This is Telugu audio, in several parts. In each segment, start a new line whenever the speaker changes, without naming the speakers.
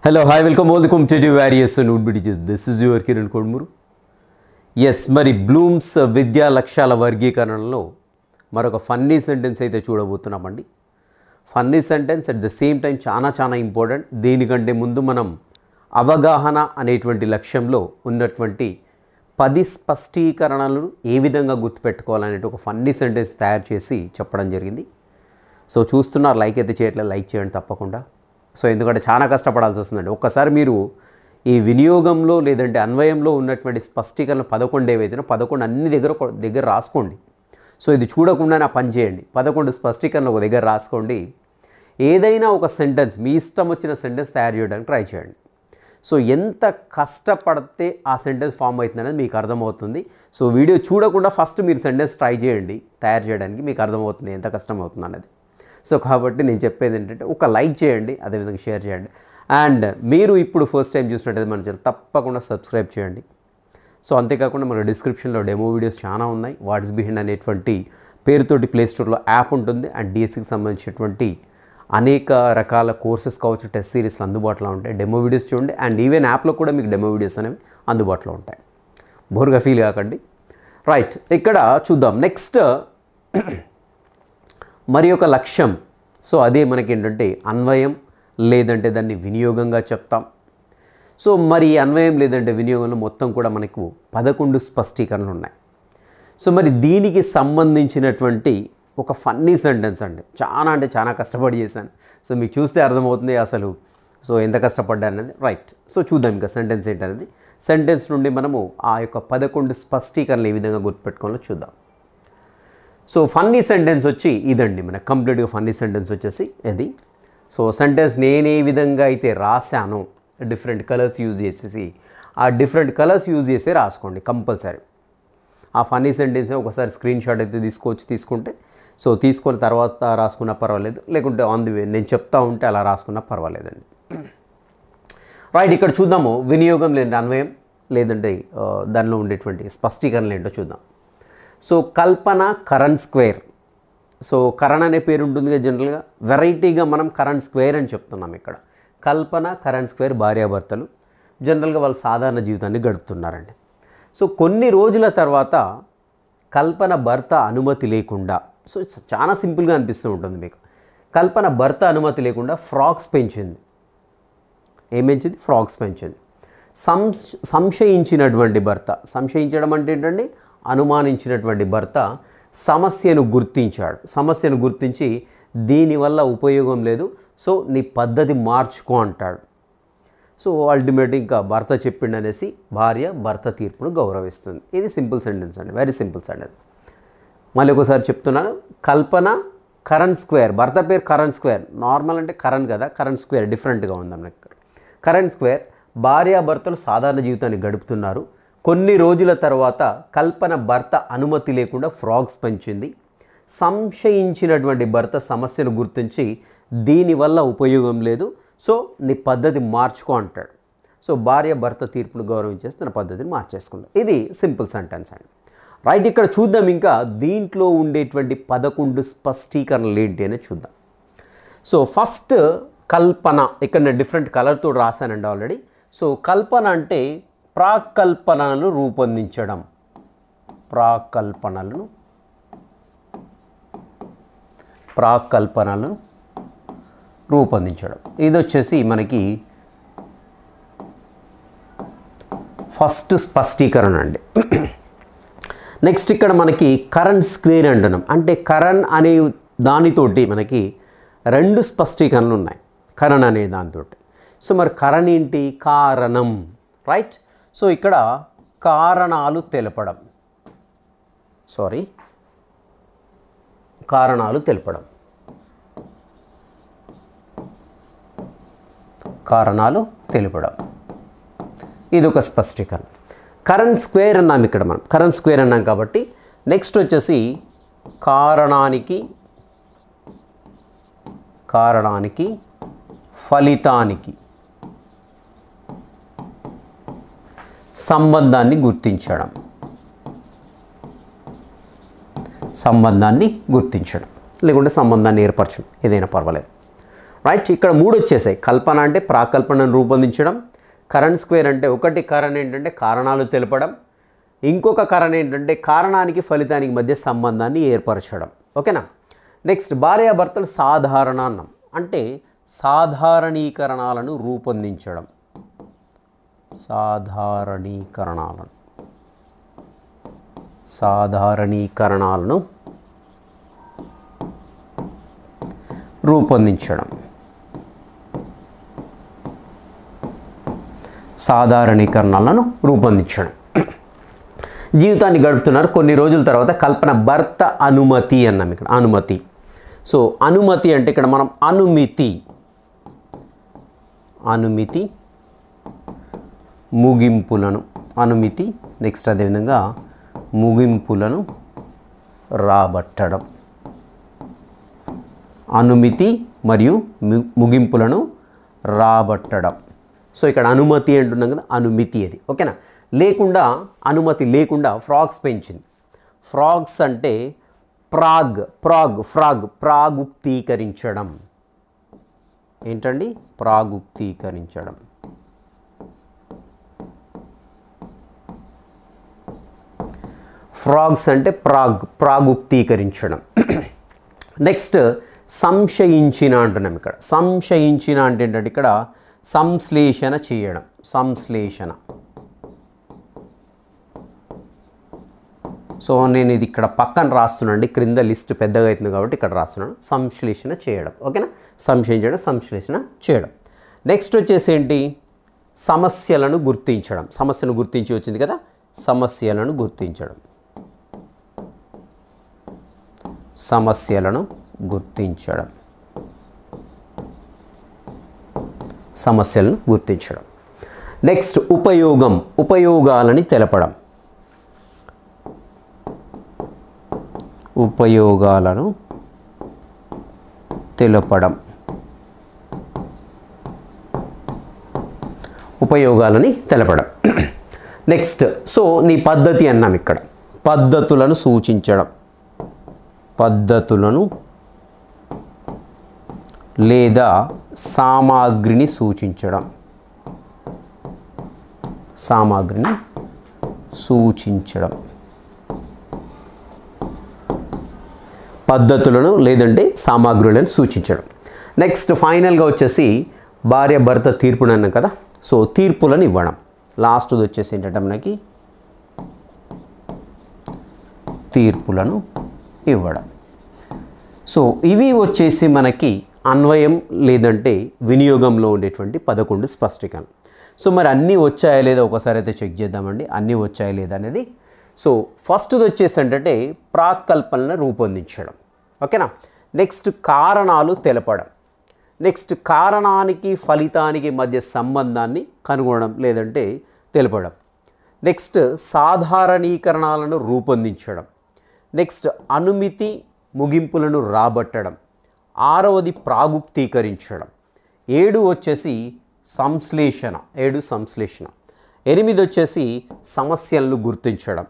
Hello, hi, welcome all the competitive various notebook teachers. This is your Kiran Kodmuru. Yes, మరి బ్లూమ్స్ విద్యా లక్ష్యాల వర్గీకరణలో మరొక ఫన్నీ సెంటెన్స్ అయితే చూడబోతున్నామండి. Funny sentence at the same time చాలా ఇంపార్టెంట్. దీనికంటే ముందు మనం అవగాహన అనేటువంటి లక్ష్యంలో ఉన్నటువంటి 10 స్పష్టీకరణలను ఏ విధంగా గుర్తుపెట్టుకోవాలనే ఒక ఫన్నీ సెంటెన్స్ తయారు చేసి చెప్పడం జరిగింది. సో చూస్తున్నారు, లైక్ అయితే చేయట్లేదు, లైక్ చేయండి తప్పకుండా. సో ఎందుకంటే చాలా కష్టపడాల్సి వస్తుందండి. ఒక్కసారి మీరు ఈ వినియోగంలో లేదంటే అన్వయంలో ఉన్నటువంటి స్పష్టీకరణ 11 ఏవైతే 11 అన్ని దగ్గర రాసుకోండి. సో ఇది చూడకుండానే పని చేయండి. 11 స్పష్టీకరణ ఒక దగ్గర రాసుకోండి. ఏదైనా ఒక సెంటెన్స్ మీ ఇష్టం వచ్చిన సెంటెన్స్ తయారు చేయడానికి ట్రై చేయండి. సో ఎంత కష్టపడితే ఆ సెంటెన్స్ ఫామ్ అవుతుంది అనేది మీకు అర్థమవుతుంది. సో వీడియో చూడకుండా ఫస్ట్ మీరు సెంటెన్స్ ట్రై చేయండి, తయారు చేయడానికి మీకు అర్థమవుతుంది ఎంత కష్టం అవుతుంది అనేది. సో కాబట్టి నేను చెప్పేది ఏంటంటే ఒక లైక్ చేయండి, అదేవిధంగా షేర్ చేయండి. అండ్ మీరు ఇప్పుడు ఫస్ట్ టైం చూసినట్టయితే మన ఛానల్ తప్పకుండా సబ్స్క్రైబ్ చేయండి. సో అంతేకాకుండా మన డిస్క్రిప్షన్లో డెమో వీడియోస్ చాలా ఉన్నాయి. వాట్స్ బిహైండ్ అనేటువంటి పేరుతోటి ప్లేస్టోర్లో యాప్ ఉంటుంది. అండ్ డిఎస్సికి సంబంధించినటువంటి అనేక రకాల కోర్సెస్ కావచ్చు, టెస్ట్ సిరీస్లు అందుబాటులో ఉంటాయి. డెమో వీడియోస్ చూడండి. అండ్ ఈవెన్ యాప్లో కూడా మీకు డెమో వీడియోస్ అనేవి అందుబాటులో ఉంటాయి. బోర్గా ఫీల్ కాకండి. రైట్, ఇక్కడ చూద్దాం నెక్స్ట్ మరి ఒక లక్ష్యం. సో అదే మనకి ఏంటంటే అన్వయం లేదంటే దాన్ని వినియోగంగా చెప్తాం. సో మరి అన్వయం లేదంటే వినియోగంలో మొత్తం కూడా మనకు 11 స్పష్టీకరణలు ఉన్నాయి. సో మరి దీనికి సంబంధించినటువంటి ఒక ఫన్నీ సెంటెన్స్ అండి. చాలా కష్టపడి చేశాను. సో మీకు చూస్తే అర్థమవుతుంది అసలు సో ఎంత కష్టపడ్డాను అనేది. రైట్, సో చూద్దాం ఇంకా సెంటెన్స్ ఏంటనేది. సెంటెన్స్ నుండి మనము ఆ యొక్క 11 స్పష్టీకరణలు ఏ విధంగా గుర్తుపెట్టుకోవాలో చూద్దాం. సో ఫన్నీ సెంటెన్స్ వచ్చి ఇదండి, మన కంప్లీట్గా ఫన్నీ సెంటెన్స్ వచ్చేసి ఇది. సో సెంటెన్స్ నేను ఏ విధంగా అయితే రాశానో డిఫరెంట్ కలర్స్ యూజ్ చేసేసి ఆ డిఫరెంట్ కలర్స్ యూజ్ చేసి రాసుకోండి కంపల్సరీ. ఆ ఫన్నీ సెంటెన్స్ ఒకసారి స్క్రీన్ షాట్ అయితే తీసుకుంటే సో తీసుకొని తర్వాత రాసుకున్నా పర్వాలేదు, లేకుంటే ఆన్ ది వే నేను చెప్తా ఉంటే అలా రాసుకున్నా పర్వాలేదండి. రైట్, ఇక్కడ చూద్దాము వినియోగం లేదంటే అన్వయం లేదంటే దానిలో ఉండేటువంటి స్పష్టీకరణలు ఏంటో చూద్దాం. సో కల్పన కరణ్ స్క్వేర్. సో కరణ్ అనే పేరు ఉంటుంది కదా జనరల్గా, వెరైటీగా మనం కరణ్ స్క్వేర్ అని చెప్తున్నాం. ఇక్కడ కల్పన కరణ్ స్క్వేర్ భార్యాభర్తలు జనరల్గా వాళ్ళు సాధారణ జీవితాన్ని గడుపుతున్నారండి. సో కొన్ని రోజుల తర్వాత కల్పన భర్త అనుమతి లేకుండా, సో చాలా సింపుల్గా అనిపిస్తూ ఉంటుంది మీకు, కల్పన భర్త అనుమతి లేకుండా ఫ్రాక్స్ పెంచింది. ఏం పెంచింది? ఫ్రాక్స్ పెంచింది. సంశయించినటువంటి భర్త, సంశయించడం అంటే ఏంటండి, అనుమానించినటువంటి భర్త సమస్యను గుర్తించి దీనివల్ల ఉపయోగం లేదు, సో నీ పద్ధతి మార్చుకో అంటాడు. సో అల్టిమేట్ ఇంకా భర్త చెప్పిండు అనేసి భార్య భర్త తీర్పును గౌరవిస్తుంది. ఇది సింపుల్ సెంటెన్స్ అండి, వెరీ సింపుల్ సెంటెన్స్. మళ్ళీ ఒకసారి చెప్తున్నాను. కల్పన కరణ్ స్క్వేర్, భర్త పేరు కరణ్ స్క్వేర్, నార్మల్ అంటే కరణ్ కదా, కరణ్ స్క్వేర్ డిఫరెంట్గా ఉంది అన్నమాట. ఇక్కడ కరణ్ స్క్వేర్ భార్యాభర్తలు సాధారణ జీవితాన్ని గడుపుతున్నారు. కొన్ని రోజుల తర్వాత కల్పన భర్త అనుమతి లేకుండా ఫ్రాగ్స్ పెంచింది. సంశయించినటువంటి భర్త సమస్యను గుర్తించి దీనివల్ల ఉపయోగం లేదు, సో నీ పద్ధతి మార్చుకో అంటాడు. సో భార్య భర్త తీర్పును గౌరవించేసి తన పద్ధతిని మార్చేసుకుంటాడు. ఇది సింపుల్ సెంటెన్స్ అండి. రైట్, ఇక్కడ చూద్దాం ఇంకా దీంట్లో ఉండేటువంటి 11 స్పష్టీకరణలు ఏంటి అనేది చూద్దాం. సో ఫస్ట్ కల్పన, ఇక్కడ నేను డిఫరెంట్ కలర్తో రాశానండి ఆల్రెడీ. సో కల్పన అంటే ప్రాకల్పనలను రూపొందించడం, ప్రాకల్పనలను రూపొందించడం. ఇది వచ్చేసి మనకి ఫస్ట్ స్పష్టీకరణ అండి. నెక్స్ట్ ఇక్కడ మనకి కరణ్ స్క్వేర్ అంటున్నాం. అంటే కరణ్ అనే దానితోటి మనకి 2 స్పష్టీకరణలు ఉన్నాయి, కరణ్ అనే దానితో. సో మరి కరణ్ ఏంటి? కారణం. రైట్, సో ఇక్కడ కారణాలు తెలపడం, ఇది ఒక స్పష్టీకరణ. కరణ్ స్క్వేర్ అన్నాం ఇక్కడ మనం, కరణ్ స్క్వేర్ అన్నాం కాబట్టి నెక్స్ట్ వచ్చేసి కారణానికి ఫలితానికి సంబంధాన్ని గుర్తించడం. లేకుంటే సంబంధాన్ని ఏర్పరచడం, ఏదైనా పర్వాలేదు. రైట్, ఇక్కడ 3 వచ్చేసాయి. కల్పన అంటే ప్రాకల్పనను రూపొందించడం, కరెంట్ స్క్వేర్ అంటే ఒకటి కరణ్ ఏంటంటే కారణాలు తెలపడం, ఇంకొక కరణ్ ఏంటంటే కారణానికి ఫలితానికి మధ్య సంబంధాన్ని ఏర్పరచడం. ఓకేనా. నెక్స్ట్ భార్యాభర్తలు సాధారణ అన్నం అంటే సాధారణీకరణాలను రూపొందించడం. సాధారణీకరణాలను రూపొందించడం. జీవితాన్ని గడుపుతున్నారు. కొన్ని రోజుల తర్వాత కల్పన భర్త అనుమతి అన్నాం. ఇక్కడ అనుమతి. సో అనుమతి అంటే ఇక్కడ మనం అనుమితి ముగింపులను నెక్స్ట్ అదేవిధంగా ముగింపులను రాబట్టడం. అనుమితి మరియు ముగింపులను రాబట్టడం. సో ఇక్కడ అనుమతి అంటున్నాం కదా, అనుమితి అది. ఓకేనా. అనుమతి లేకుండా ఫ్రాగ్స్ పెంచింది. ఫ్రాగ్స్ అంటే ప్రాగుప్తీకరించడం. ఏంటండి? ప్రాగుప్తీకరించడం. ఫ్రాగ్స్ అంటే ప్రాగుప్తీకరించడం. నెక్స్ట్ సంశయించిన అంటున్నాం. ఇక్కడ సంశయించిన అంటే ఏంటంటే ఇక్కడ సంశ్లేషణ చేయడం. సో నేను ఇది ఇక్కడ పక్కన రాస్తున్నాను, క్రింద లిస్ట్ పెద్దగా అవుతుంది కాబట్టి ఇక్కడ రాస్తున్నాను. సంశ్లేషణ చేయడం. ఓకేనా. సంశ్లేషణ చేయడం. నెక్స్ట్ వచ్చేసి ఏంటి? సమస్యలను గుర్తించడం. సమస్యను గుర్తించి వచ్చింది కదా, సమస్యలను గుర్తించడం. నెక్స్ట్ ఉపయోగాలని తెలపడం. నెక్స్ట్ సో నీ పద్ధతి అన్నాం. ఇక్కడ పద్ధతులను సూచించడం. లేదా సామాగ్రిని సూచించడం. పద్ధతులను లేదంటే సామాగ్రులను సూచించడం. నెక్స్ట్ ఫైనల్గా వచ్చేసి భార్య భర్త తీర్పును అన్నాం కదా. సో తీర్పులను ఇవ్వడం. లాస్ట్ది వచ్చేసి ఏంటంటే మనకి తీర్పులను ఇవ్వడం. సో ఇవి వచ్చేసి మనకి అన్వయం లేదంటే వినియోగంలో ఉండేటువంటి 11 స్పష్టీకరణ. సో మరి అన్నీ వచ్చాయా లేదా ఒకసారి అయితే చెక్ చేద్దామండి, అన్నీ వచ్చాయా లేదా అనేది. సో ఫస్ట్ది వచ్చేసి ఏంటంటే ప్రాకల్పనను రూపొందించడం. ఓకేనా. నెక్స్ట్ కారణాలు తెలపడం. నెక్స్ట్ కారణానికి ఫలితానికి మధ్య సంబంధాన్ని కనుగొనడం లేదంటే తెలపడం. నెక్స్ట్ సాధారణీకరణాలను రూపొందించడం. నెక్స్ట్ అనుమితి ముగింపులను రాబట్టడం. 6వది ప్రాగుప్తీకరించడం. 7 వచ్చేసి సంశ్లేషణ. 8 వచ్చేసి సమస్యలను గుర్తించడం.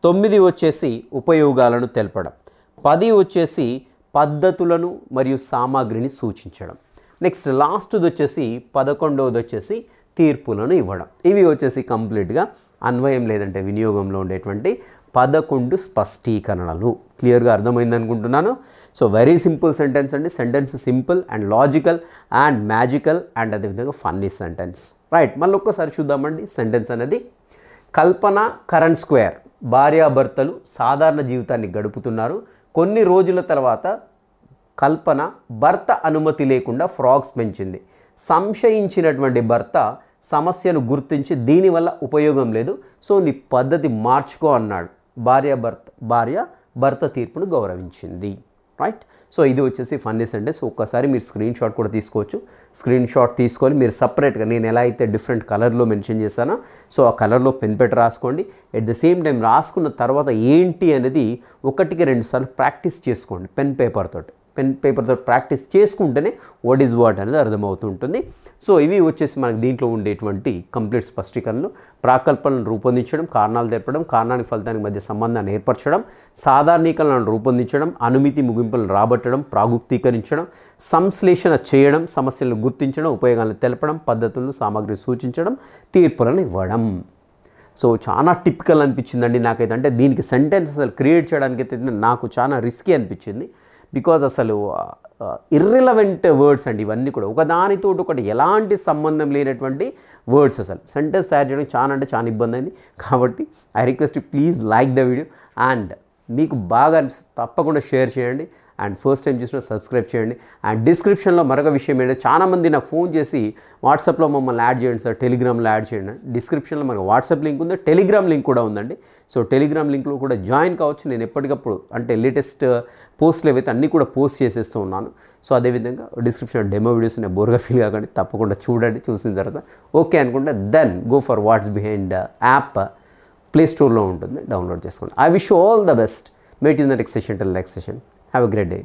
9 వచ్చేసి ఉపయోగాలను తెలపడం. 10 వచ్చేసి పద్ధతులను మరియు సామాగ్రిని సూచించడం. నెక్స్ట్ లాస్ట్ది వచ్చేసి 11వది వచ్చేసి తీర్పులను ఇవ్వడం. ఇవి వచ్చేసి కంప్లీట్గా అన్వయం లేదంటే వినియోగంలో ఉండేటువంటి 11 స్పష్టీకరణలు. క్లియర్గా అర్థమైంది అనుకుంటున్నాను. సో వెరీ సింపుల్ సెంటెన్స్ అండి. Sentence simple and logical and magical and అదేవిధంగా ఫన్నీ సెంటెన్స్. రైట్, మళ్ళీ ఒక్కసారి చూద్దామండి సెంటెన్స్ అనేది. కల్పన కరెంట్ స్క్వేర్. భార్యాభర్తలు సాధారణ జీవితాన్ని గడుపుతున్నారు. కొన్ని రోజుల తర్వాత కల్పన భర్త అనుమతి లేకుండా ఫ్రాగ్స్ పెంచింది. సంశయించినటువంటి భర్త సమస్యను గుర్తించి దీనివల్ల ఉపయోగం లేదు, సో నీ పద్ధతి మార్చుకో అన్నాడు. భార్య భర్త తీర్పును గౌరవించింది. రైట్. సో ఇది వచ్చేసి ఫన్నీ సెంటెన్స్. ఒక్కసారి మీరు స్క్రీన్ షాట్ కూడా తీసుకోవచ్చు. స్క్రీన్ షాట్ తీసుకొని మీరు సపరేట్గా నేను ఎలా అయితే డిఫరెంట్ కలర్లో మెన్షన్ చేశానో సో ఆ కలర్లో పెన్ పెట్టి రాసుకోండి. ఎట్ ద సేమ్ టైం రాసుకున్న తర్వాత ఏంటి అనేది 1-2 సార్లు ప్రాక్టీస్ చేసుకోండి పెన్ పేపర్తో ప్రాక్టీస్ చేసుకుంటేనే వాట్ ఈజ్ వాట్ అనేది అర్థమవుతుంటుంది. సో ఇవి వచ్చేసి మనకి దీంట్లో ఉండేటువంటి కంప్లీట్ స్పష్టీకరణలు. ప్రాకల్పనలను రూపొందించడం, కారణాలు తెలపడం, కారణానికి ఫలితానికి మధ్య సంబంధాన్ని ఏర్పరచడం, సాధారణీకరణలను రూపొందించడం, అనుమితి ముగింపులను రాబట్టడం, ప్రాగుక్తీకరించడం, సంశ్లేషణ చేయడం, సమస్యలను గుర్తించడం, ఉపయోగాలను తెలపడం, పద్ధతులను సామగ్రి సూచించడం, తీర్పులను ఇవ్వడం. సో చాలా టిపికల్ అనిపించిందండి నాకైతే. అంటే దీనికి సెంటెన్స్ అసలు క్రియేట్ చేయడానికి అయితే నాకు చాలా రిస్కీ అనిపించింది. బికాజ్ అసలు ఇర్రిలవెంట్ వర్డ్స్ అండి ఇవన్నీ కూడా, ఒకదానితో ఒకటి ఎలాంటి సంబంధం లేనటువంటి వర్డ్స్. అసలు సెంటెన్స్ తయారు చేయడం చాలా అంటే చాలా ఇబ్బంది అయింది. కాబట్టి I request you please like the video and మీకు బాగా తప్పకుండా షేర్ చేయండి. అండ్ ఫస్ట్ టైం చూసినా సబ్స్క్రైబ్ చేయండి. అండ్ డిస్క్రిప్షన్లో మరొక విషయం ఏంటంటే చాలామంది నాకు ఫోన్ చేసి వాట్సాప్లో మమ్మల్ని యాడ్ చేయండి సార్, టెలిగ్రామ్లో యాడ్ చేయండి. డిస్క్రిప్షన్లో మనకు వాట్సాప్ లింక్ ఉంది, టెలిగ్రామ్ లింక్ కూడా ఉందండి. సో టెలిగ్రామ్ లింక్లో కూడా జాయిన్ కావచ్చు. నేను ఎప్పటికప్పుడు అంటే లేటెస్ట్ పోస్టులు ఏవైతే అన్నీ కూడా పోస్ట్ చేసేస్తూ ఉన్నాను. సో అదేవిధంగా డిస్క్రిప్షన్లో డెమో వీడియోస్ నేను బోర్గా ఫీల్ కాకండి, తప్పకుండా చూడండి. చూసిన తర్వాత ఓకే అనుకుంటే then go for what's behind app play స్టోర్లో ఉంటుంది, డౌన్లోడ్ చేసుకోండి. I wish you all the best. Meet you in the next session. Till next session. Have a great day.